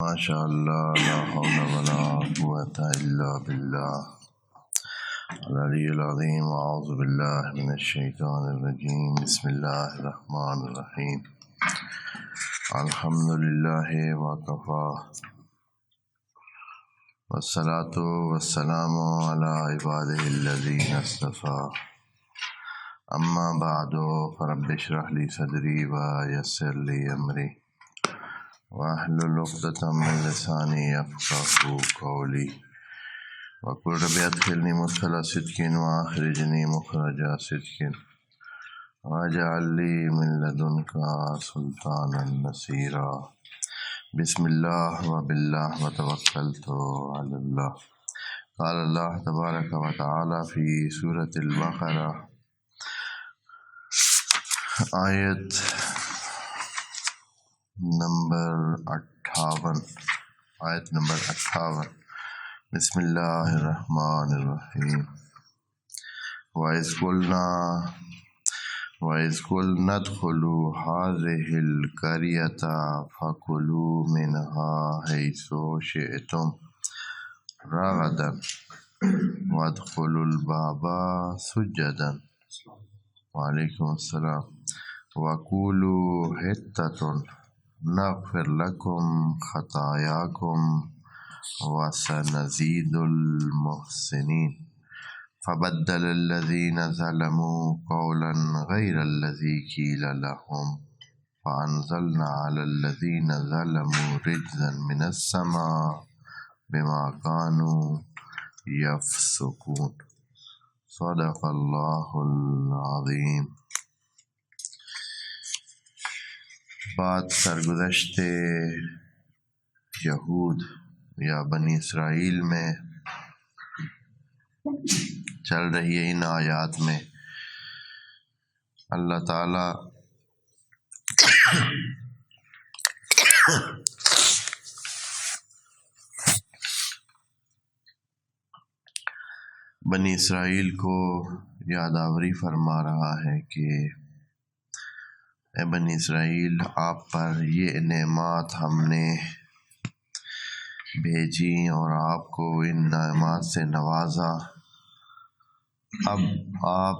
ماشاء اللہ لا حول ولا قوة الا باللہ العلی العظیم اعوذ باللہ من الشیطان الرجیم بسم اللہ الرحمن الرحیم الحمد للہ وکفی والصلاة والسلام علی عبادہ الذین اصطفی اما بعد فرب اشرح لی صدری ویسر لی امری واحلل عقدۃ من لسانی یفقهوا قولی وقل رب ادخلنی مدخل صدق واخرجنی مخرج صدق واجعل لی من لدنک سلطانا نصیرا بسم اللہ وباللہ وتوکلت علی اللہ قال اللہ تبارک و تعالی فی سورۃ البقرہ آیت نمبر 58 بسم اللہ الرحمن الرحیم وَإِذْ قُلْنَا ادْخُلُوا هَٰذِهِ الْقَرْيَةَ فَكُلُوا مِنْهَا حَيْثُ شِئْتُمْ رَغَدًا وَادْخُلُوا الْبَابَ سُجَّدًا وعلیکم السلام وَقُولُوا حِطَّةٌ نغفر لكم خطاياكم وسنزيد المحسنين فبدل الذين ظلموا قولا غير الذي قيل لهم فأنزلنا على الذين ظلموا رجزا من السماء بما كانوا يفسقون صدق اللہ العظیم۔ بات سرگزشت یہود یا بنی اسرائیل میں چل رہی ہے۔ ان آیات میں اللہ تعالی بنی اسرائیل کو یادآوری فرما رہا ہے کہ اے بنی اسرائیل، آپ پر یہ نعمات ہم نے بھیجی اور آپ کو ان نعمات سے نوازا۔ اب آپ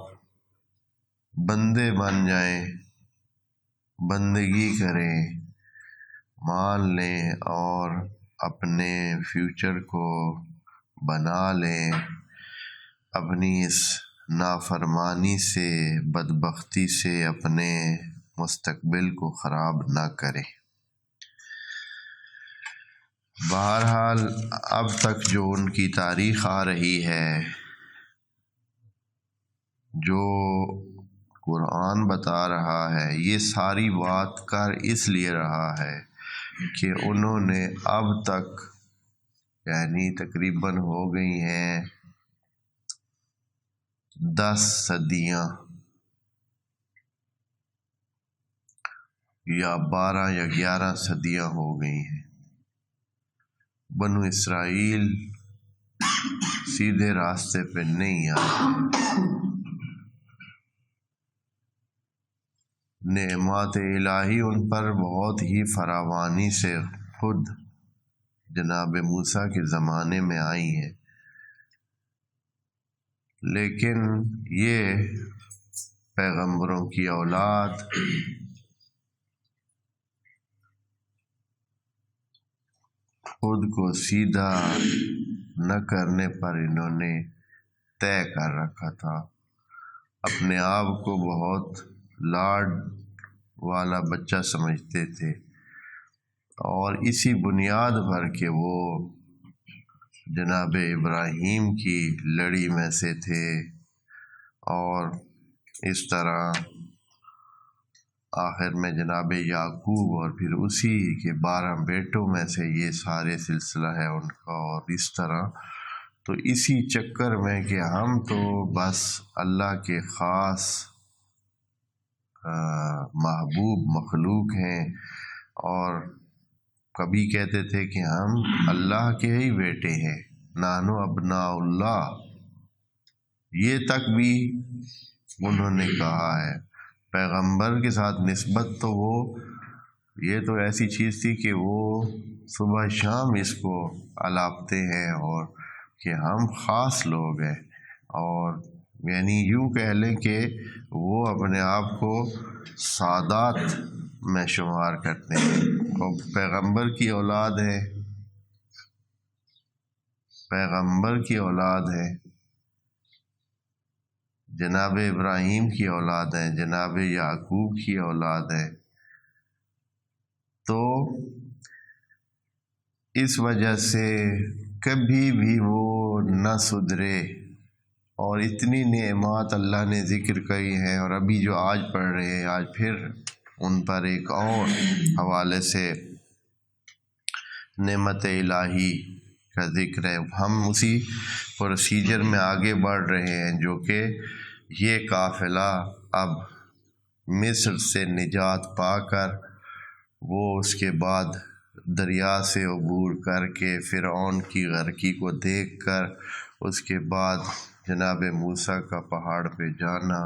بندے بن جائیں، بندگی کریں، مان لیں اور اپنے فیوچر کو بنا لیں، اپنی اس نافرمانی سے، بدبختی سے اپنے مستقبل کو خراب نہ کریں۔ بہرحال اب تک جو ان کی تاریخ آ رہی ہے، جو قرآن بتا رہا ہے، یہ ساری بات کر اس لیے رہا ہے کہ انہوں نے اب تک یعنی تقریباً ہو گئی ہیں 10 صدیاں یا 12 یا 11 صدیاں ہو گئی ہیں، بنو اسرائیل سیدھے راستے پہ نہیں آئے۔ نعمات الہی ان پر بہت ہی فراوانی سے خود جناب موسیٰ کے زمانے میں آئی ہیں، لیکن یہ پیغمبروں کی اولاد خود کو سیدھا نہ کرنے پر انہوں نے طے کر رکھا تھا، اپنے آپ کو بہت لاڈ والا بچہ سمجھتے تھے، اور اسی بنیاد پر کہ وہ جناب ابراہیم کی لڑی میں سے تھے، اور اس طرح آخر میں جناب یعقوب اور پھر اسی کے 12 بیٹوں میں سے یہ سارے سلسلہ ہے ان کا، اور اس طرح تو اسی چکر میں کہ ہم تو بس اللہ کے خاص محبوب مخلوق ہیں، اور کبھی کہتے تھے کہ ہم اللہ کے ہی بیٹے ہیں، نحن ابناء اللہ، یہ تک بھی انہوں نے کہا ہے۔ پیغمبر کے ساتھ نسبت تو وہ یہ تو ایسی چیز تھی کہ وہ صبح شام اس کو الاپتے ہیں اور کہ ہم خاص لوگ ہیں، اور یعنی یوں کہہ لیں کہ وہ اپنے آپ کو سادات میں شمار کرتے ہیں، اور پیغمبر کی اولاد ہے، پیغمبر کی اولاد ہے، جناب ابراہیم کی اولاد ہے، جناب یعقوب کی اولاد ہے۔ تو اس وجہ سے کبھی بھی وہ نہ سدھرے، اور اتنی نعمات اللہ نے ذکر کری ہیں، اور ابھی جو آج پڑھ رہے ہیں آج پھر ان پر ایک اور حوالے سے نعمت الہی کا ذکر ہے۔ ہم اسی پروسیجر میں آگے بڑھ رہے ہیں، جو کہ یہ قافلہ اب مصر سے نجات پا کر وہ اس کے بعد دریا سے عبور کر کے فرعون کی غرقی کو دیکھ کر اس کے بعد جناب موسیٰ کا پہاڑ پہ جانا،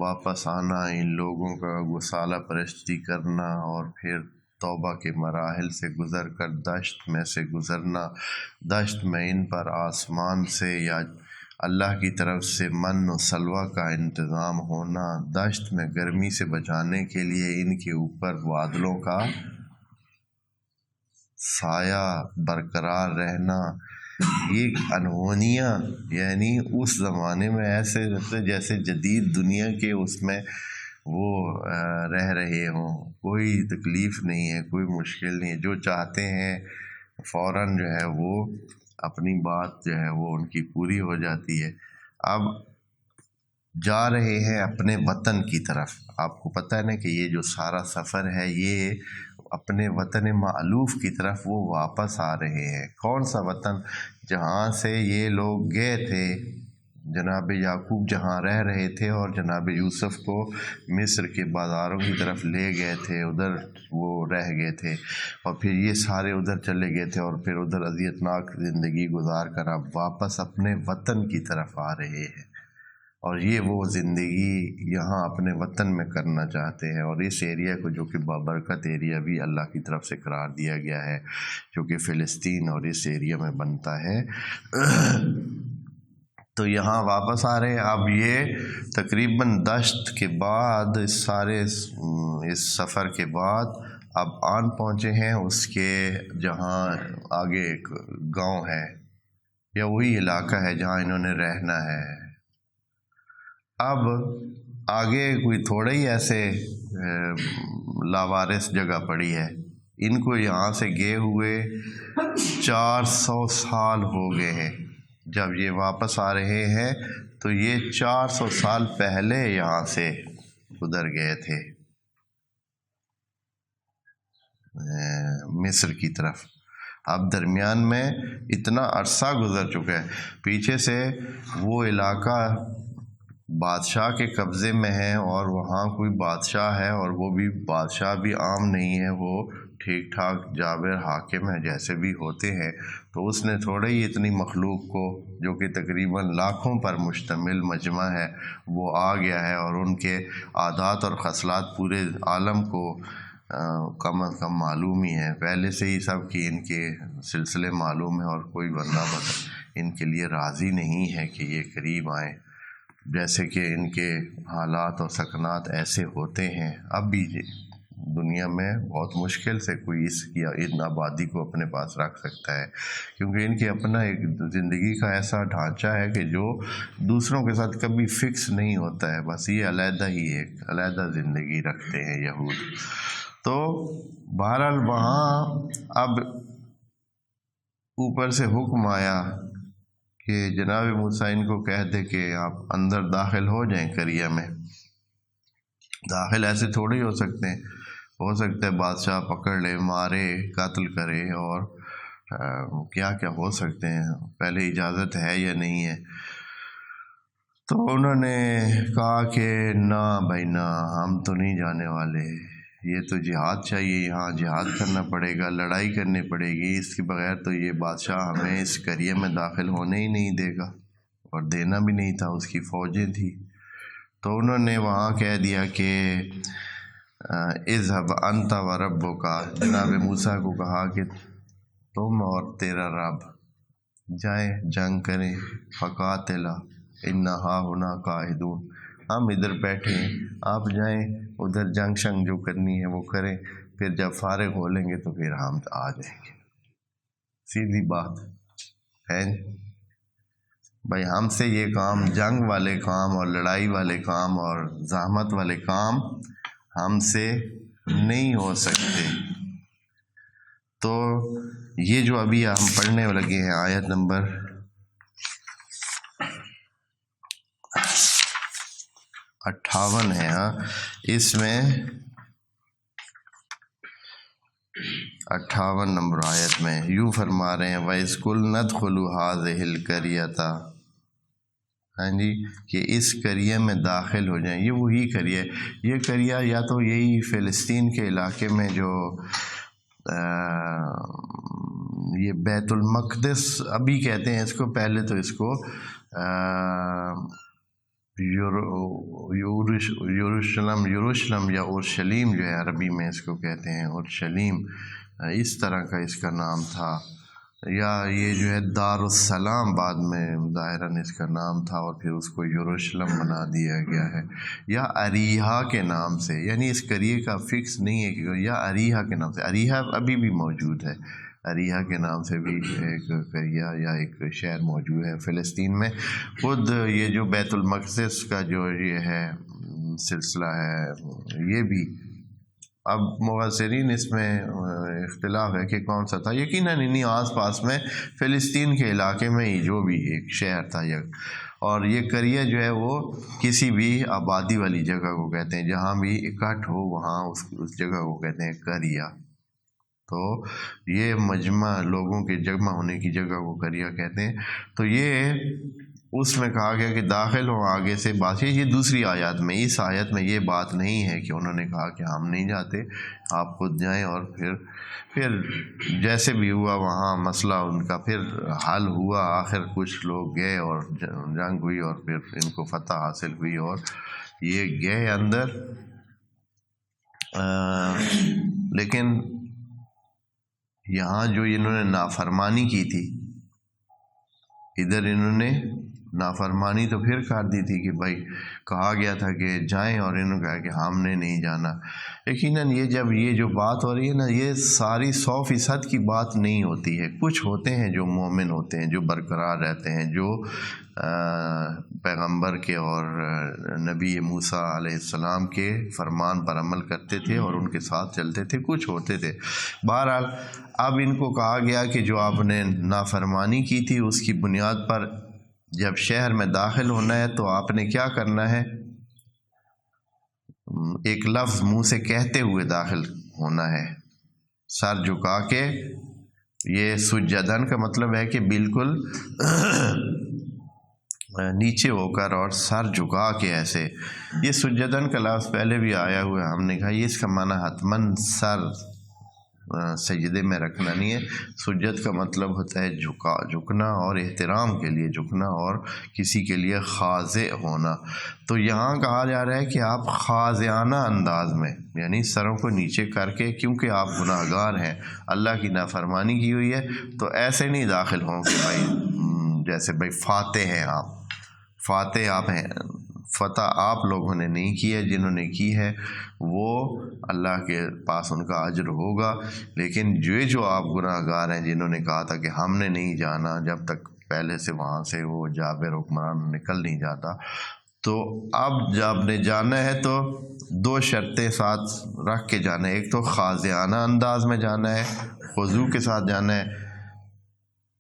واپس آنا، ان لوگوں کا گسالہ پرستی کرنا، اور پھر توبہ کے مراحل سے گزر کر دشت میں سے گزرنا، دشت میں ان پر آسمان سے یا اللہ کی طرف سے من و سلوہ کا انتظام ہونا، دشت میں گرمی سے بچانے کے لیے ان کے اوپر بادلوں کا سایہ برقرار رہنا، ایک انہونیاں، یعنی اس زمانے میں ایسے جیسے جدید دنیا کے اس میں وہ رہ رہے ہوں، کوئی تکلیف نہیں ہے، کوئی مشکل نہیں ہے، جو چاہتے ہیں فوراً جو ہے وہ اپنی بات جو ہے وہ ان کی پوری ہو جاتی ہے۔ اب جا رہے ہیں اپنے وطن کی طرف، آپ کو پتہ ہے نا کہ یہ جو سارا سفر ہے یہ اپنے وطن مألوف کی طرف وہ واپس آ رہے ہیں۔ کون سا وطن؟ جہاں سے یہ لوگ گئے تھے، جناب یعقوب جہاں رہ رہے تھے، اور جناب یوسف کو مصر کے بازاروں کی طرف لے گئے تھے، ادھر وہ رہ گئے تھے، اور پھر یہ سارے ادھر چلے گئے تھے، اور پھر ادھر اذیتناک زندگی گزار کر اب واپس اپنے وطن کی طرف آ رہے ہیں، اور یہ وہ زندگی یہاں اپنے وطن میں کرنا چاہتے ہیں، اور اس ایریا کو جو کہ بابرکت ایریا بھی اللہ کی طرف سے قرار دیا گیا ہے، جو کہ فلسطین اور اس ایریا میں بنتا ہے، تو یہاں واپس آ رہے ہیں۔ اب یہ تقریباً دشت کے بعد اس سفر کے بعد اب آن پہنچے ہیں اس کے جہاں آگے ایک گاؤں ہے یا وہی علاقہ ہے جہاں انہوں نے رہنا ہے۔ اب آگے کوئی تھوڑا ہی ایسے لاوارث جگہ پڑی ہے، ان کو یہاں سے گئے ہوئے 400 سال ہو گئے ہیں۔ جب یہ واپس آ رہے ہیں تو یہ 400 سال پہلے یہاں سے گزر گئے تھے مصر کی طرف۔ اب درمیان میں اتنا عرصہ گزر چکا ہے، پیچھے سے وہ علاقہ بادشاہ کے قبضے میں ہے، اور وہاں کوئی بادشاہ ہے، اور وہ بھی بادشاہ بھی عام نہیں ہے، وہ ٹھیک ٹھاک جابر حاکم ہے جیسے بھی ہوتے ہیں، تو اس نے تھوڑے ہی اتنی مخلوق کو جو کہ تقریباً لاکھوں پر مشتمل مجمع ہے وہ آ گیا ہے، اور ان کے عادات اور خصلات پورے عالم کو کم از کم معلوم ہی ہے، پہلے سے ہی سب کی ان کے سلسلے معلوم ہے، اور کوئی بندہ ان کے لیے راضی نہیں ہے کہ یہ قریب آئیں، جیسے کہ ان کے حالات اور سکنات ایسے ہوتے ہیں۔ اب بھی دنیا میں بہت مشکل سے کوئی ان آبادی کو اپنے پاس رکھ سکتا ہے، کیونکہ ان کے اپنا ایک زندگی کا ایسا ڈھانچہ ہے کہ جو دوسروں کے ساتھ کبھی فکس نہیں ہوتا ہے، بس یہ علیحدہ ہی ایک علیحدہ زندگی رکھتے ہیں یہود۔ تو بہرحال وہاں اب اوپر سے حکم آیا کہ جناب موسیٰ ان کو کہہ دے کہ آپ اندر داخل ہو جائیں قریہ میں۔ داخل ایسے تھوڑے ہو سکتے ہیں، ہو سکتا ہے بادشاہ پکڑ لے، مارے، قتل کرے، اور کیا کیا ہو سکتے ہیں، پہلے اجازت ہے یا نہیں ہے۔ تو انہوں نے کہا کہ نہ بھائی نہ، ہم تو نہیں جانے والے، یہ تو جہاد چاہیے، یہاں جہاد کرنا پڑے گا، لڑائی کرنی پڑے گی، اس کے بغیر تو یہ بادشاہ ہمیں اس قریے میں داخل ہونے ہی نہیں دے گا، اور دینا بھی نہیں تھا، اس کی فوجیں تھیں۔ تو انہوں نے وہاں کہہ دیا کہ اذهب انت و ربک، جناب موسیٰ کو کہا کہ تم اور تیرا رب جائیں جنگ کریں، فقاتلا انا ہاہنا قاعدون، ہم ادھر بیٹھے ہیں، آپ جائیں ادھر جنگ شنگ جو کرنی ہے وہ کریں، پھر جب فارغ ہو لیں گے تو پھر ہم آ جائیں گے۔ سیدھی بات ہے بھائی، ہم سے یہ کام، جنگ والے کام اور لڑائی والے کام اور زحمت والے کام ہم سے نہیں ہو سکتے۔ تو یہ جو ابھی ہم پڑھنے لگے ہیں آیت نمبر 58 ہے، اس میں 58 نمبر آیت میں یوں فرما رہے ہیں وَإِذْ قُلْنَا ادْخُلُوا هَٰذِهِ الْقَرْيَةَ، ہاں جی، کہ اس قریے میں داخل ہو جائیں۔ یہ وہی قریہ، یہ قریہ یا تو یہی فلسطین کے علاقے میں جو یہ بیت المقدس ابھی کہتے ہیں اس کو، پہلے تو اس کو یروشلم یا اورشلیم جو ہے عربی میں اس کو کہتے ہیں، اورشلیم اس طرح کا اس کا نام تھا، یا یہ جو ہے دارالسلام بعد میں ظاہراً اس کا نام تھا اور پھر اس کو یروشلم بنا دیا گیا ہے، یا اریحا کے نام سے، یعنی اس قریے کا فکس نہیں ہے کہ یا اریحا کے نام سے، اریحا ابھی بھی موجود ہے، اریحا کے نام سے بھی ایک قریہ یا ایک شہر موجود ہے فلسطین میں۔ خود یہ جو بیت المقدس کا جو یہ ہے سلسلہ ہے، یہ بھی اب مفسرین اس میں اختلاف ہے کہ کون سا تھا، یقیناً انہیں آس پاس میں فلسطین کے علاقے میں ہی جو بھی ایک شہر تھا اور یہ قریہ جو ہے وہ کسی بھی آبادی والی جگہ کو کہتے ہیں، جہاں بھی اکٹھ ہو وہاں اس جگہ کو کہتے ہیں قریہ۔ تو یہ مجمع، لوگوں کے جمع ہونے کی جگہ کو قریہ کہتے ہیں۔ تو یہ اس میں کہا گیا کہ داخل ہوں، آگے سے بات یہ دوسری آیات میں، اس آیت میں یہ بات نہیں ہے کہ انہوں نے کہا کہ ہم نہیں جاتے، آپ خود جائیں، اور پھر جیسے بھی ہوا وہاں مسئلہ ان کا پھر حل ہوا، آخر کچھ لوگ گئے اور جنگ ہوئی اور پھر ان کو فتح حاصل ہوئی اور یہ گئے اندر، لیکن یہاں جو انہوں نے نافرمانی کی تھی، ادھر انہوں نے نافرمانی تو پھر کر دی تھی کہ بھائی کہا گیا تھا کہ جائیں اور انہوں نے کہا کہ ہم نے نہیں جانا۔ یقیناً یہ جب یہ جو بات ہو رہی ہے نا، یہ ساری 100% کی بات نہیں ہوتی ہے، کچھ ہوتے ہیں جو مومن ہوتے ہیں، جو برقرار رہتے ہیں، جو پیغمبر کے اور نبی موسیٰ علیہ السلام کے فرمان پر عمل کرتے تھے اور ان کے ساتھ چلتے تھے، کچھ ہوتے تھے۔ بہرحال اب ان کو کہا گیا کہ جو آپ نے نافرمانی کی تھی اس کی بنیاد پر جب شہر میں داخل ہونا ہے تو آپ نے کیا کرنا ہے، ایک لفظ منہ سے کہتے ہوئے داخل ہونا ہے، سر جھکا کے۔ یہ سجدن کا مطلب ہے کہ بالکل نیچے ہو کر اور سر جھکا کے ایسے۔ یہ سجدن کا لفظ پہلے بھی آیا ہوا ہے، ہم نے کہا یہ اس کا معنی حتماً سر سجدے میں رکھنا نہیں ہے۔ سجد کا مطلب ہوتا ہے جھکنا اور احترام کے لیے جھکنا اور کسی کے لیے خاضع ہونا۔ تو یہاں کہا جا رہا ہے کہ آپ خاضعانہ انداز میں، یعنی سروں کو نیچے کر کے، کیونکہ آپ گناہ گار ہیں، اللہ کی نافرمانی کی ہوئی ہے، تو ایسے نہیں داخل ہوں کہ بھائی جیسے بھائی فاتح ہیں آپ ہیں، فتح آپ لوگوں نے نہیں کی ہے، جنہوں نے کی ہے وہ اللہ کے پاس ان کا اجر ہوگا، لیکن جو آپ گناہ گار ہیں جنہوں نے کہا تھا کہ ہم نے نہیں جانا جب تک پہلے سے وہاں سے وہ جابر حکمران نکل نہیں جاتا، تو اب جب نے جانا ہے تو 2 شرطیں ساتھ رکھ کے جانا ہے۔ ایک تو خاضعانہ انداز میں جانا ہے، خضوع کے ساتھ جانا ہے،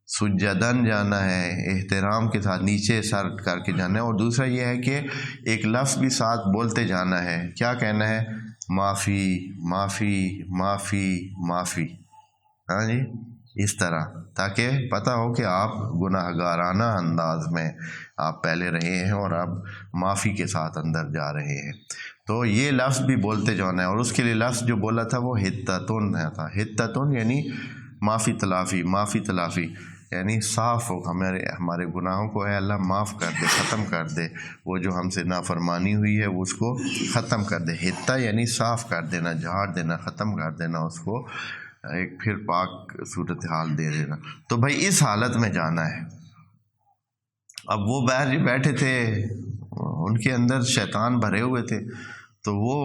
سجدن جانا ہے، احترام کے ساتھ نیچے سر کر کے جانا ہے، اور دوسرا یہ ہے کہ ایک لفظ بھی ساتھ بولتے جانا ہے۔ کیا کہنا ہے؟ معافی معافی معافی معافی، ہاں جی، اس طرح، تاکہ پتہ ہو کہ آپ گناہ گارانہ انداز میں آپ پہلے رہے ہیں اور اب معافی کے ساتھ اندر جا رہے ہیں۔ تو یہ لفظ بھی بولتے جانا ہے، اور اس کے لیے لفظ جو بولا تھا وہ حتتن تھا، حتتن یعنی معافی تلافی، معافی تلافی۔ یعنی صاف ہو، ہمارے گناہوں کو اے اللہ معاف کر دے، ختم کر دے، وہ جو ہم سے نافرمانی ہوئی ہے وہ اس کو ختم کر دے۔ حتہ یعنی صاف کر دینا، جھاڑ دینا، ختم کر دینا، اس کو ایک پھر پاک صورتحال دے دینا۔ تو بھائی اس حالت میں جانا ہے۔ اب وہ باہر جو بیٹھے تھے ان کے اندر شیطان بھرے ہوئے تھے، تو وہ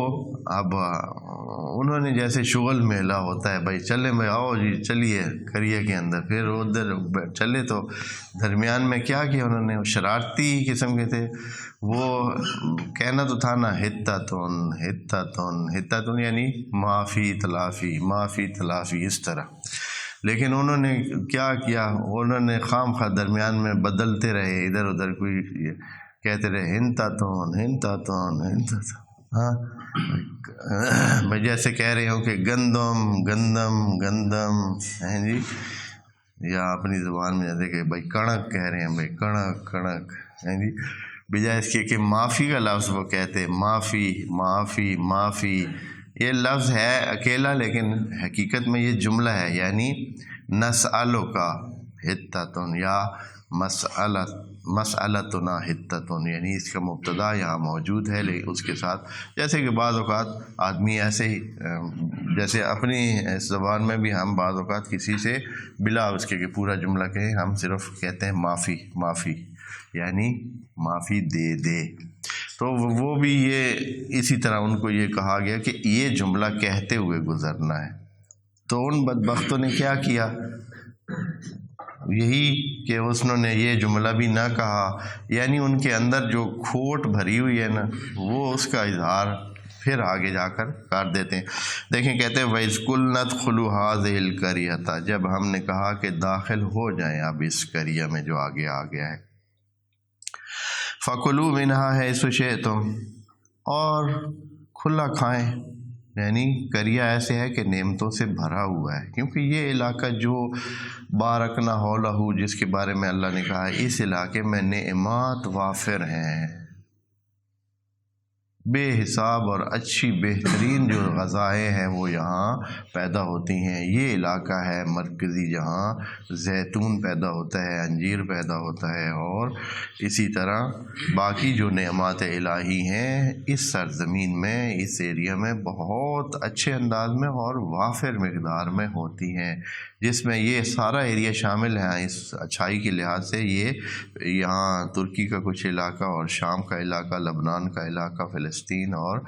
اب انہوں نے جیسے شغل میلہ ہوتا ہے، بھائی چلے بھائی آؤ جی چلیے قریے کے اندر، پھر ادھر چلے تو درمیان میں کیا کیا انہوں نے، شرارتی قسم کے تھے۔ وہ کہنا تو تھا نا حتتن حتتن حتتن یعنی معافی تلافی معافی تلافی، اس طرح، لیکن انہوں نے کیا کیا، انہوں نے خام خواہ درمیان میں بدلتے رہے، ادھر ادھر کوئی کہتے رہے ہنتاتون ہنتاتون ہنتاتون، ہاں میں جیسے کہہ رہے ہوں کہ گندم گندم گندم ہیں جی، یا اپنی زبان میں جیسے کہ بھائی کڑک کہہ رہے ہیں، بھائی کڑک کڑک ہیں جی، بجائے اس کے کہ معافی کا لفظ وہ کہتے معافی معافی معافی۔ یہ لفظ ہے اکیلا، لیکن حقیقت میں یہ جملہ ہے، یعنی نسألو کا حتتن یا مسألتنا حتتن، یعنی اس کا مبتدا یہاں موجود ہے، لیکن اس کے ساتھ جیسے کہ بعض اوقات آدمی ایسے ہی جیسے اپنی زبان میں بھی ہم بعض اوقات کسی سے بلا اس کے کہ پورا جملہ کہیں، ہم صرف کہتے ہیں معافی معافی، یعنی معافی دے دے۔ تو وہ بھی یہ اسی طرح ان کو یہ کہا گیا کہ یہ جملہ کہتے ہوئے گزرنا ہے۔ تو ان بدبختوں نے کیا کیا، یہی کہ انہوں نے یہ جملہ بھی نہ کہا، یعنی ان کے اندر جو کھوٹ بھری ہوئی ہے نا، وہ اس کا اظہار پھر آگے جا کر دیتے ہیں۔ دیکھیں کہتے ہیں وَإِذْ قُلْنَا ادْخُلُوا هَٰذِهِ الْقَرْيَةَ، جب ہم نے کہا کہ داخل ہو جائیں اب اس قریہ میں جو آگے آ گیا ہے، فَكُلُوا مِنْهَا حَيْثُ شِئْتُمْ، اور کھلا کھائیں، یعنی قریہ ایسے ہے کہ نعمتوں سے بھرا ہوا ہے، کیونکہ یہ علاقہ جو بارکنا حولہ، جس کے بارے میں اللہ نے کہا ہے اس علاقے میں نعمات وافر ہیں، بے حساب اور اچھی بہترین جو غذائیں ہیں وہ یہاں پیدا ہوتی ہیں۔ یہ علاقہ ہے مرکزی جہاں زیتون پیدا ہوتا ہے، انجیر پیدا ہوتا ہے، اور اسی طرح باقی جو نعمات الہی ہیں اس سرزمین میں، اس ایریا میں بہت اچھے انداز میں اور وافر مقدار میں ہوتی ہیں، جس میں یہ سارا ایریا شامل ہے۔ اس اچھائی کے لحاظ سے یہ یہاں ترکی کا کچھ علاقہ اور شام کا علاقہ، لبنان کا علاقہ، فلسطین، اور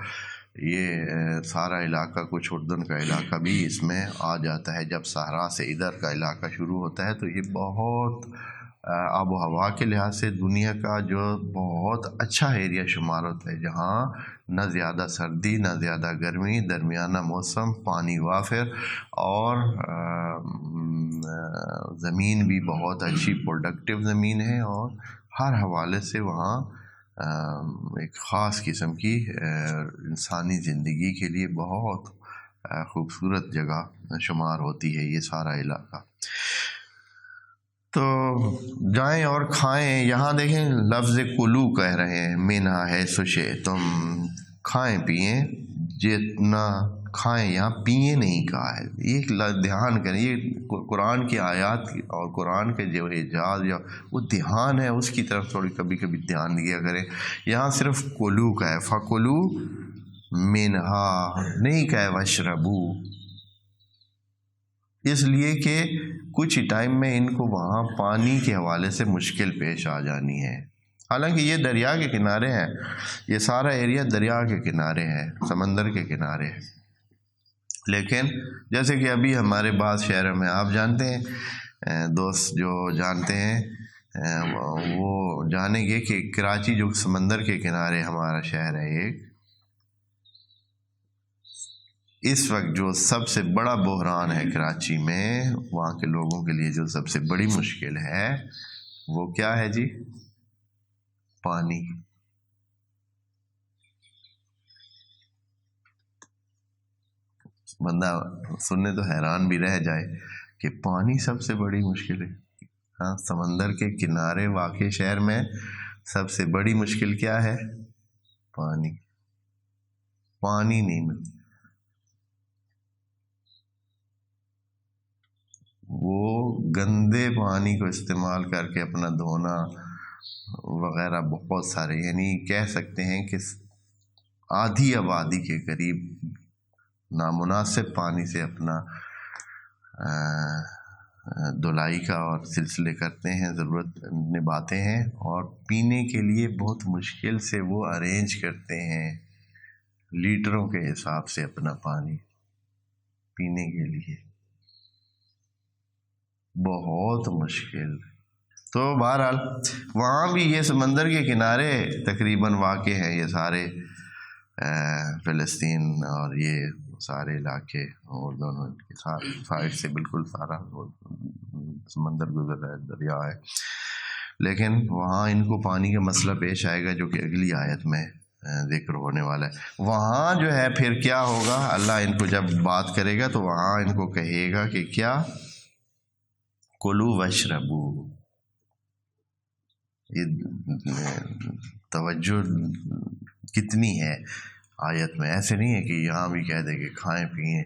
یہ سارا علاقہ، کچھ اردن کا علاقہ بھی اس میں آ جاتا ہے۔ جب صحرا سے ادھر کا علاقہ شروع ہوتا ہے تو یہ بہت آب و ہوا کے لحاظ سے دنیا کا جو بہت اچھا ایریا شمار ہوتا ہے، جہاں نہ زیادہ سردی نہ زیادہ گرمی، درمیانہ موسم، پانی وافر، اور زمین بھی بہت اچھی پروڈکٹیو زمین ہے، اور ہر حوالے سے وہاں ایک خاص قسم کی انسانی زندگی کے لیے بہت خوبصورت جگہ شمار ہوتی ہے یہ سارا علاقہ۔ تو جائیں اور کھائیں، یہاں دیکھیں لفظ کلو کہہ رہے ہیں، منہا ہے سشے، تم کھائیں پئیں جتنا کھائیں، یہاں پیئیں نہیں کہا ہے۔ یہ دھیان کریں، یہ قرآن کی آیات اور قرآن کے جو اعجاز یا وہ دھیان ہے اس کی طرف تھوڑی کبھی کبھی دھیان دیا کریں۔ یہاں صرف کلو کا ہے، فکلو منہا نہیں کہا ہے وشربو، اس لیے کہ کچھ ٹائم میں ان کو وہاں پانی کے حوالے سے مشکل پیش آ جانی ہے۔ حالانکہ یہ دریا کے کنارے ہیں، یہ سارا ایریا دریا کے کنارے ہے، سمندر کے کنارے ہے، لیکن جیسے کہ ابھی ہمارے بعض شہروں میں آپ جانتے ہیں، دوست جو جانتے ہیں وہ جانیں گے کہ کراچی جو سمندر کے کنارے ہمارا شہر ہے ایک، اس وقت جو سب سے بڑا بحران ہے کراچی میں، وہاں کے لوگوں کے لیے جو سب سے بڑی مشکل ہے وہ کیا ہے جی؟ پانی۔ بندہ سننے تو حیران بھی رہ جائے کہ پانی سب سے بڑی مشکل ہے۔ ہاں، سمندر کے کنارے واقع شہر میں سب سے بڑی مشکل کیا ہے؟ پانی۔ پانی نہیں ملتا۔ وہ گندے پانی کو استعمال کر کے اپنا دھونا وغیرہ بہت سارے، یعنی کہہ سکتے ہیں کہ آدھی آبادی کے قریب نامناسب پانی سے اپنا دھلائی کا اور سلسلے کرتے ہیں، ضرورت نبھاتے ہیں، اور پینے کے لیے بہت مشکل سے وہ ارینج کرتے ہیں لیٹروں کے حساب سے اپنا پانی پینے کے لیے، بہت مشکل۔ تو بہرحال وہاں بھی یہ سمندر کے کنارے تقریباً واقع ہیں یہ سارے فلسطین اور یہ سارے علاقے، اور دونوں کے سائڈ سے بالکل سارا سمندر گزر رہا ہے، دریا ہے، لیکن وہاں ان کو پانی کا مسئلہ پیش آئے گا جو کہ اگلی آیت میں ذکر ہونے والا ہے۔ وہاں جو ہے پھر کیا ہوگا، اللہ ان کو جب بات کرے گا تو وہاں ان کو کہے گا کہ کیا، کلو واشربو۔ یہ توجہ کتنی ہے آیت میں، ایسے نہیں ہے کہ یہاں بھی کہہ دے کہ کھائیں پئیں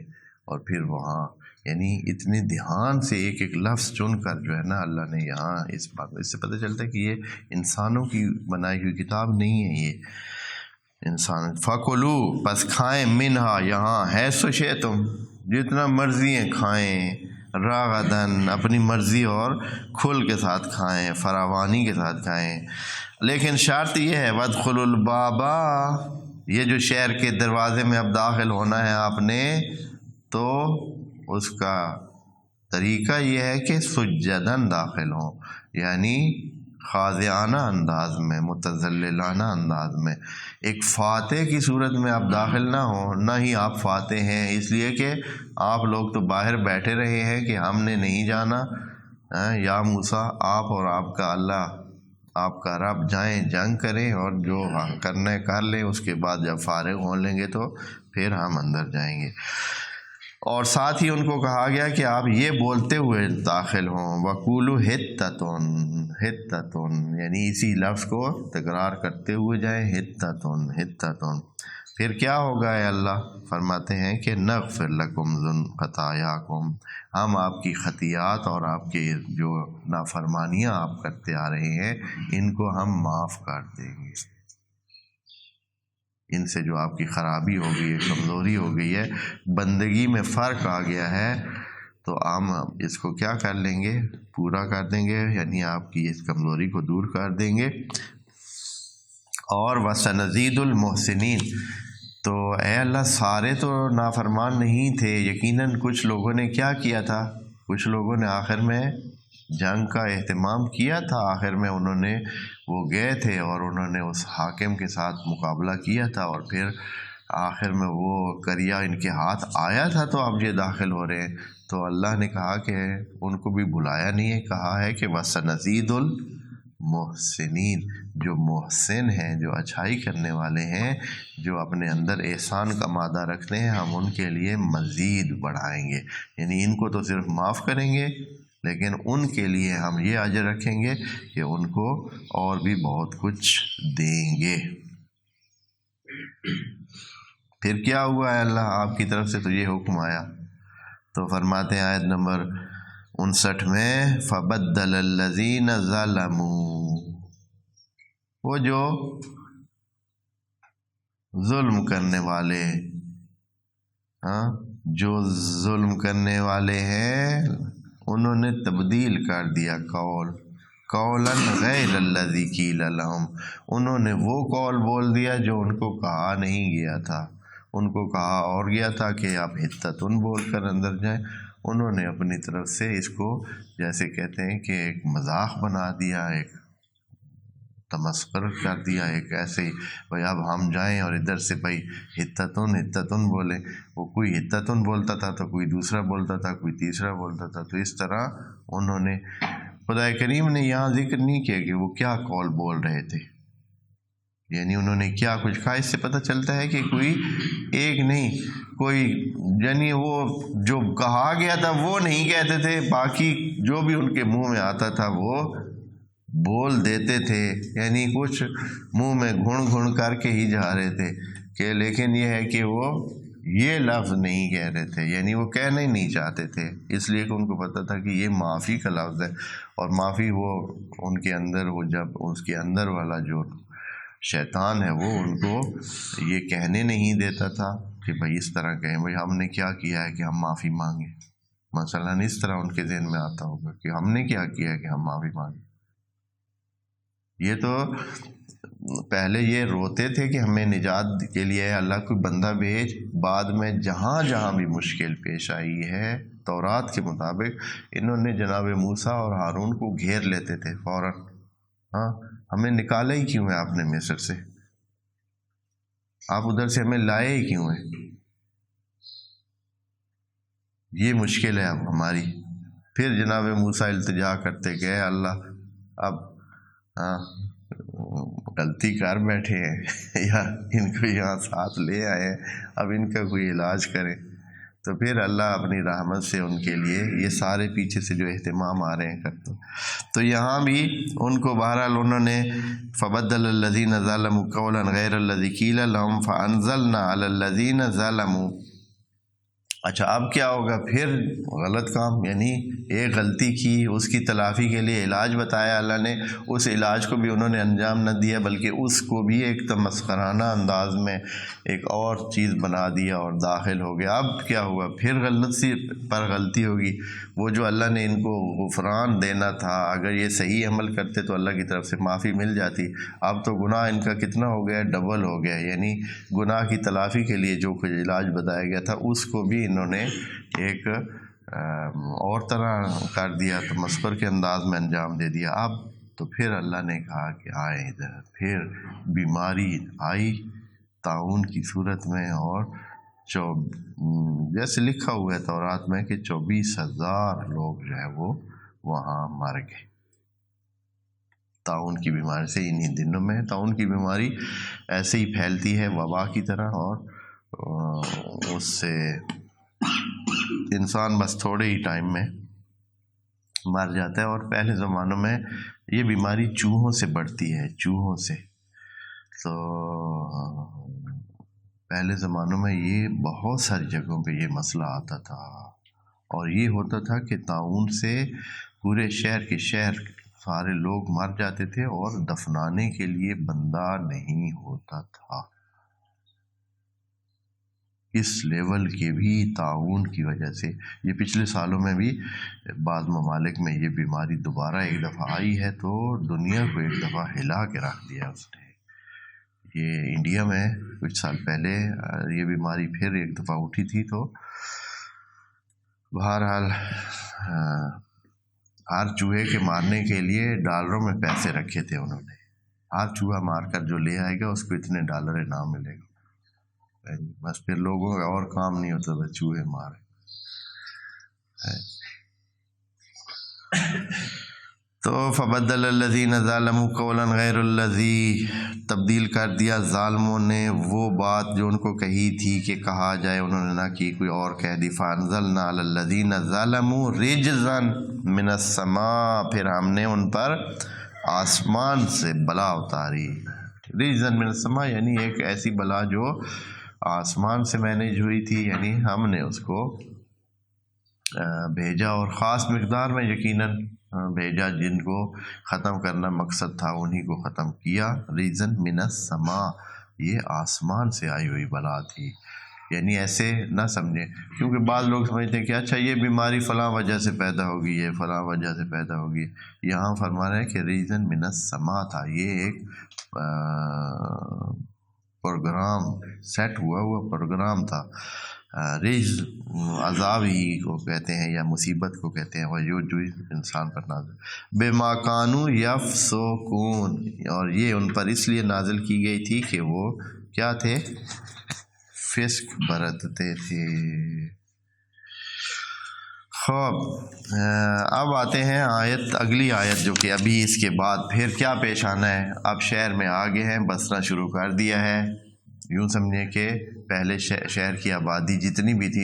اور پھر وہاں، یعنی اتنے دھیان سے ایک ایک لفظ چن کر جو ہے نا اللہ نے یہاں اس بات، اس سے پتہ چلتا ہے کہ یہ انسانوں کی بنائی ہوئی کتاب نہیں ہے، یہ انسان۔ فَكُلُوا، پس کھائیں، منہا، یہاں، حیث شئتم، جتنا مرضی ہیں کھائیں، راغدن، اپنی مرضی اور کھل کے ساتھ کھائیں، فراوانی کے ساتھ کھائیں، لیکن شرط یہ ہے وَادْخُلُوا الْبَابَ، یہ جو شہر کے دروازے میں اب داخل ہونا ہے آپ نے، تو اس کا طریقہ یہ ہے کہ سجدن داخل ہوں، یعنی خاضعانہ انداز میں، متذللانہ انداز میں، ایک فاتح کی صورت میں آپ داخل نہ ہوں، نہ ہی آپ فاتح ہیں، اس لیے کہ آپ لوگ تو باہر بیٹھے رہے ہیں کہ ہم نے نہیں جانا، یا موسیٰ آپ اور آپ کا اللہ، آپ کا رب جائیں، جنگ کریں اور جو کرنا ہے کر لیں، اس کے بعد جب فارغ ہو لیں گے تو پھر ہم اندر جائیں گے۔ اور ساتھ ہی ان کو کہا گیا کہ آپ یہ بولتے ہوئے داخل ہوں، وَقُولُوا حِطَّةٌ، حِطَّةٌ، یعنی اسی لفظ کو تکرار کرتے ہوئے جائیں، حِطَّةٌ، حِطَّةٌ۔ پھر کیا ہوگا، اے اللہ فرماتے ہیں کہ نغفر لکم خطایاکم، ہم آپ کی خطیات اور آپ کے جو نافرمانیاں آپ کرتے آ رہے ہیں ان کو ہم معاف کر دیں گے، ان سے جو آپ کی خرابی ہو گئی ہے، کمزوری ہو گئی ہے، بندگی میں فرق آ گیا ہے، تو ہم اس کو کیا کر لیں گے، پورا کر دیں گے، یعنی آپ کی اس کمزوری کو دور کر دیں گے۔ اور وَسَنَزِيدُ الْمُحْسِنِينَ، تو اے اللہ سارے تو نافرمان نہیں تھے، یقیناً کچھ لوگوں نے کیا کیا تھا، کچھ لوگوں نے آخر میں جنگ کا اہتمام کیا تھا، آخر میں انہوں نے وہ گئے تھے اور انہوں نے اس حاکم کے ساتھ مقابلہ کیا تھا، اور پھر آخر میں وہ کریا ان کے ہاتھ آیا تھا، تو اب یہ داخل ہو رہے ہیں، تو اللہ نے کہا کہ ان کو بھی بلایا نہیں ہے، کہا ہے کہ وَسَنَزِيدُ الْمُحْسِنِينَ، جو محسن ہیں، جو اچھائی کرنے والے ہیں، جو اپنے اندر احسان کا مادہ رکھتے ہیں، ہم ان کے لیے مزید بڑھائیں گے، یعنی ان کو تو صرف معاف کریں گے، لیکن ان کے لیے ہم یہ اجر رکھیں گے کہ ان کو اور بھی بہت کچھ دیں گے۔ پھر کیا ہوا ہے اللہ آپ کی طرف سے، تو یہ حکم آیا، تو فرماتے ہیں آیت نمبر 59 میں فَبَدَّلَ الَّذِينَ ظَلَمُوا، وہ جو ظلم کرنے والے، جو ظلم کرنے والے ہیں، انہوں نے تبدیل کر دیا قولاً غیر الذی قیل لہم، انہوں نے وہ قول بول دیا جو ان کو کہا نہیں گیا تھا، ان کو کہا اور گیا تھا کہ آپ حطتن بول کر اندر جائیں، انہوں نے اپنی طرف سے اس کو جیسے کہتے ہیں کہ ایک مذاق بنا دیا، ایک تمسخر کر دیا، ایک ایسے ہی بھائی اب ہم جائیں اور ادھر سے بھائی حطتن بولیں، وہ کوئی حطتن بولتا تھا تو کوئی دوسرا بولتا تھا، کوئی تیسرا بولتا تھا، تو اس طرح انہوں نے، خدا کریم نے یہاں ذکر نہیں کیا کہ وہ کیا قول بول رہے تھے، یعنی انہوں نے کیا کچھ کہا، اس سے پتہ چلتا ہے کہ کوئی ایک نہیں، کوئی یعنی وہ جو کہا گیا تھا وہ نہیں کہتے تھے، باقی جو بھی ان کے منہ میں آتا تھا وہ بول دیتے تھے، یعنی کچھ منہ میں گھن گھن کر کے ہی جا رہے تھے کہ، لیکن یہ ہے کہ وہ یہ لفظ نہیں کہہ رہے تھے، یعنی وہ کہنا ہی نہیں چاہتے تھے، اس لیے کہ ان کو پتہ تھا کہ یہ معافی کا لفظ ہے، اور معافی وہ ان کے اندر، وہ جب اس کے اندر والا جو شیطان ہے وہ ان کو یہ کہنے نہیں دیتا تھا کہ بھائی اس طرح کہیں، بھائی ہم نے کیا کیا ہے کہ ہم معافی مانگیں، مثلا اس طرح ان کے ذہن میں آتا ہوگا کہ ہم نے کیا کیا ہے کہ ہم معافی مانگیں۔ یہ تو پہلے یہ روتے تھے کہ ہمیں نجات کے لیے اللہ کوئی بندہ بھیج، بعد میں جہاں جہاں بھی مشکل پیش آئی ہے تورات کے مطابق انہوں نے جناب موسیٰ اور ہارون کو گھیر لیتے تھے فوراً، ہاں ہمیں نکالا ہی کیوں ہے آپ نے مصر سے، آپ ادھر سے ہمیں لائے ہی کیوں ہیں، یہ مشکل ہے اب ہماری۔ پھر جناب موسیٰ التجا کرتے کہ اے اللہ اب ہاں غلطی کر بیٹھے ہیں یا ان کو یہاں ساتھ لے آئے ہیں، اب ان کا کوئی علاج کریں، تو پھر اللہ اپنی رحمت سے ان کے لیے یہ سارے پیچھے سے جو اہتمام آ رہے ہیں کرتے، تو یہاں بھی ان کو بہرحال انہوں نے فبدل الذین ظلموا قولا غیر الذی قیل لهم فانزلنا علی الذین ظلموا۔ اچھا اب کیا ہوگا، پھر غلط کام، یعنی ایک غلطی کی، اس کی تلافی کے لیے علاج بتایا اللہ نے، اس علاج کو بھی انہوں نے انجام نہ دیا بلکہ اس کو بھی ایک تمسخرانہ انداز میں ایک اور چیز بنا دیا اور داخل ہو گیا۔ اب کیا ہوا، پھر غلطی پر غلطی ہوگی، وہ جو اللہ نے ان کو غفران دینا تھا، اگر یہ صحیح عمل کرتے تو اللہ کی طرف سے معافی مل جاتی، اب تو گناہ ان کا کتنا ہو گیا، ڈبل ہو گیا، یعنی گناہ کی تلافی کے لیے جو کچھ علاج بتایا گیا تھا اس کو بھی انہوں نے ایک اور طرح کر دیا، تمسخر کے انداز میں انجام دے دیا۔ اب تو پھر اللہ نے کہا کہ آئے ادھر، پھر بیماری آئی طاعون کی صورت میں، اور جیسے لکھا ہوا ہے تورات میں کہ 24,000 لوگ جو ہے وہ وہاں مر گئے طاعون کی بیماری سے۔ انہی دنوں میں طاعون کی بیماری ایسے ہی پھیلتی ہے وبا کی طرح، اور اس سے انسان بس تھوڑے ہی ٹائم میں مر جاتا ہے، اور پہلے زمانوں میں یہ بیماری چوہوں سے بڑھتی ہے، چوہوں سے، تو پہلے زمانوں میں یہ بہت ساری جگہوں پہ یہ مسئلہ آتا تھا، اور یہ ہوتا تھا کہ طاعون سے پورے شہر کے شہر سارے لوگ مر جاتے تھے اور دفنانے کے لیے بندہ نہیں ہوتا تھا، اس لیول کے بھی طاعون کی وجہ سے۔ یہ پچھلے سالوں میں بھی بعض ممالک میں یہ بیماری دوبارہ ایک دفعہ آئی ہے، تو دنیا کو ایک دفعہ ہلا کے رکھ دیا اس نے۔ یہ انڈیا میں کچھ سال پہلے یہ بیماری پھر ایک دفعہ اٹھی تھی، تو بہرحال ہر چوہے کے مارنے کے لیے ڈالروں میں پیسے رکھے تھے انہوں نے، ہر چوہا مار کر جو لے آئے گا اس کو اتنے ڈالر انعام ملے گا، بس پھر لوگوں کا اور کام نہیں ہوتا تھا، چوہے مارے۔ تو فبدل الذین ظلموا قولا غیر الذی، تبدیل کر دیا ظالموں نے وہ بات جو ان کو کہی تھی کہ کہا جائے، انہوں نے نہ کی، کوئی اور کہہ دی۔ فانزلنا علی الذین ظلموا رجزا من السماء، پھر ہم نے ان پر آسمان سے بلا اتاری، رجزا من السماء یعنی ایک ایسی بلا جو آسمان سے مینیج ہوئی تھی، یعنی ہم نے اس کو بھیجا، اور خاص مقدار میں یقیناً بھیجا، جن کو ختم کرنا مقصد تھا انہی کو ختم کیا۔ ریزن من السماء، یہ آسمان سے آئی ہوئی بلا تھی، یعنی ایسے نہ سمجھیں، کیونکہ بعض لوگ سمجھتے ہیں کہ اچھا یہ بیماری فلاں وجہ سے پیدا ہوگی، یہ فلاں وجہ سے پیدا ہوگی، یہاں فرما رہے ہیں کہ ریزن من السماء تھا، یہ ایک پروگرام، سیٹ ہوا پروگرام تھا۔ رجز عذاب ہی کو کہتے ہیں یا مصیبت کو کہتے ہیں، اور جو انسان پر نازل بما کانوا یفسقون، اور یہ ان پر اس لیے نازل کی گئی تھی کہ وہ کیا تھے، فسق برتتے تھے۔ خوب اب آتے ہیں اگلی آیت، جو کہ ابھی اس کے بعد پھر کیا پیش آنا ہے۔ اب شہر میں آگے ہیں، بسنا شروع کر دیا ہے، یوں سمجھیں کہ پہلے شہر کی آبادی جتنی بھی تھی،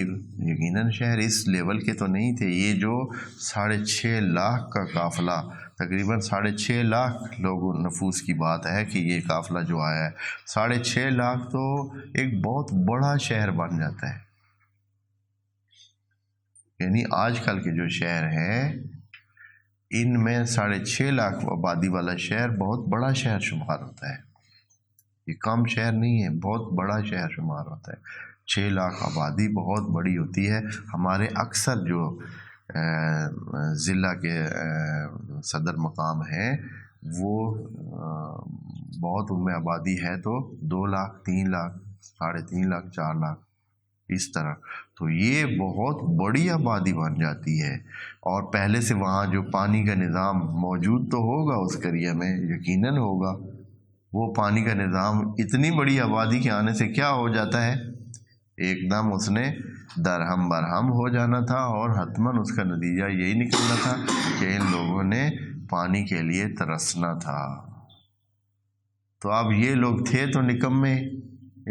یقیناً شہر اس لیول کے تو نہیں تھے. یہ جو 6.5 لاکھ کا قافلہ، تقریباً 6.5 لاکھ لوگوں نفوس کی بات ہے کہ یہ قافلہ جو آیا ہے، 6.5 لاکھ تو ایک بہت بڑا شہر بن جاتا ہے. یعنی آج کل کے جو شہر ہیں ان میں 6.5 لاکھ آبادی والا شہر بہت بڑا شہر شمار ہوتا ہے. یہ کم شہر نہیں ہے، بہت بڑا شہر شمار ہوتا ہے. 6 لاکھ آبادی بہت بڑی ہوتی ہے. ہمارے اکثر جو ضلع کے صدر مقام ہیں وہ بہت ان میں آبادی ہے تو 2 لاکھ 3 لاکھ 3.5 لاکھ 4 لاکھ اس طرح. تو یہ بہت بڑی آبادی بن جاتی ہے. اور پہلے سے وہاں جو پانی کا نظام موجود تو ہوگا اس ایریا میں، یقیناً ہوگا. وہ پانی کا نظام اتنی بڑی آبادی کے آنے سے کیا ہو جاتا ہے، ایک دم اس نے درہم برہم ہو جانا تھا، اور حتماً اس کا نتیجہ یہی نکلنا تھا کہ ان لوگوں نے پانی کے لیے ترسنا تھا. تو اب یہ لوگ تھے تو نکمے،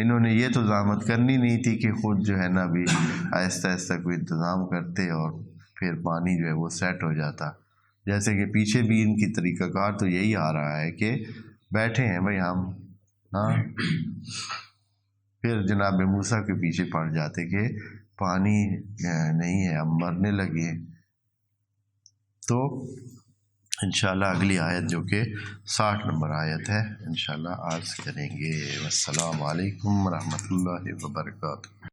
انہوں نے یہ تو زحمت کرنی نہیں تھی کہ خود جو ہے نا بھی آہستہ آہستہ کوئی انتظام کرتے اور پھر پانی جو ہے وہ سیٹ ہو جاتا. جیسے کہ پیچھے بھی ان کی طریقہ کار تو یہی آ رہا ہے کہ بیٹھے ہیں بھائی ہم، ہاں، پھر جناب موسیٰ کے پیچھے پڑ جاتے کہ پانی نہیں ہے، ہم مرنے لگے. تو انشاءاللہ اگلی آیت جو کہ 60 نمبر آیت ہے انشاءاللہ عرض کریں گے. والسلام علیکم ورحمۃ اللہ وبرکاتہ.